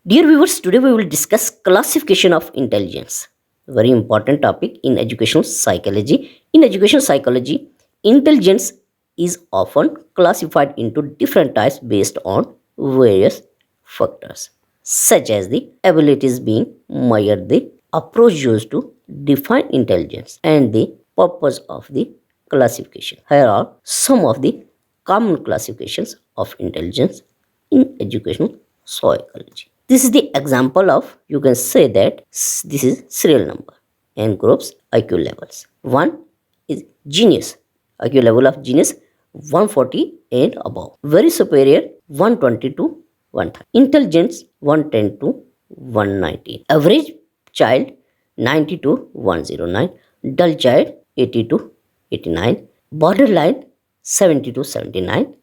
Dear viewers, today we will discuss classification of intelligence. Very important topic in educational psychology. In educational psychology, intelligence is often classified into different types based on various factors, such as the abilities being measured, the approach used to define intelligence, and the purpose of the classification. Here are some of the common classifications of intelligence in educational psychology. This is the example of, you can say that this is serial number and groups IQ levels. One is genius, IQ level of genius 140 and above. Very superior 120 to 130. Intelligence 110 to 119. Average child 90 to 109. Dull child 80 to 89. Borderline 70 to 79.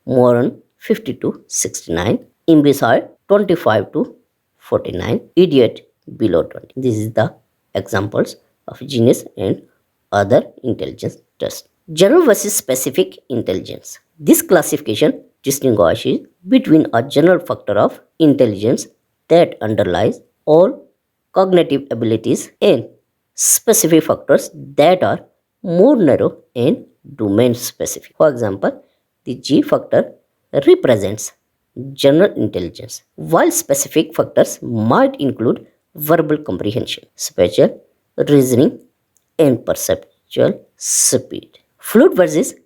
Moron 50 to 69. Imbecile 25 to 49. Idiot below 20. This is the examples of genius and other intelligence tests. General versus specific intelligence. This classification distinguishes between a general factor of intelligence that underlies all cognitive abilities and specific factors that are more narrow and domain specific. For example, the G factor represents general intelligence, while specific factors might include verbal comprehension, spatial reasoning, and perceptual speed. Fluid versus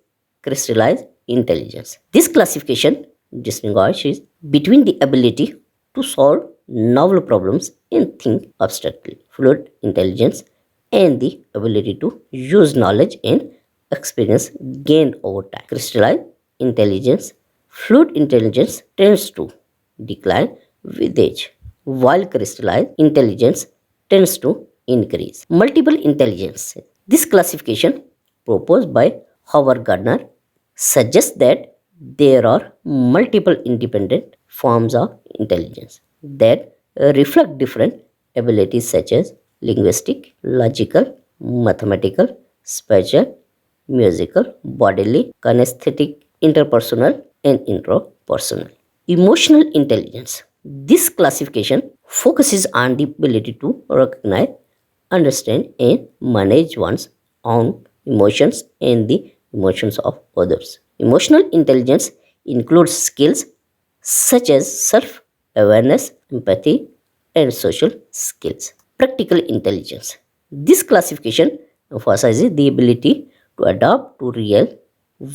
crystallized intelligence. This classification distinguishes between the ability to solve novel problems and think abstractly, fluid intelligence, and the ability to use knowledge and experience gained over time. Crystallized intelligence. Fluid intelligence tends to decline with age, while crystallized intelligence tends to increase. Multiple intelligence. This classification, proposed by Howard Gardner, suggests that there are multiple independent forms of intelligence that reflect different abilities such as linguistic, logical, mathematical, spatial, musical, bodily, kinesthetic, interpersonal, and intrapersonal. Emotional intelligence. This classification focuses on the ability to recognize, understand, and manage one's own emotions and the emotions of others. Emotional intelligence includes skills such as self awareness, empathy, and social skills. Practical intelligence. This classification emphasizes the ability to adapt to real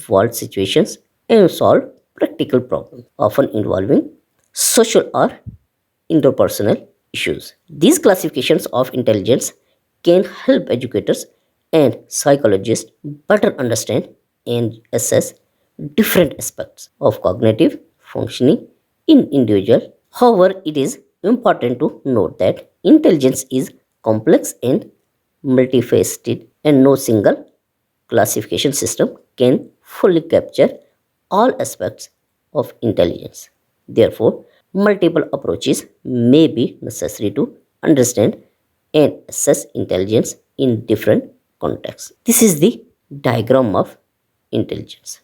world situations and solve practical problems, often involving social or interpersonal issues. These classifications of intelligence can help educators and psychologists better understand and assess different aspects of cognitive functioning in individual. However, it is important to note that intelligence is complex and multifaceted, and no single classification system can fully capture all aspects of intelligence. Therefore, multiple approaches may be necessary to understand and assess intelligence in different contexts. This is the diagram of intelligence.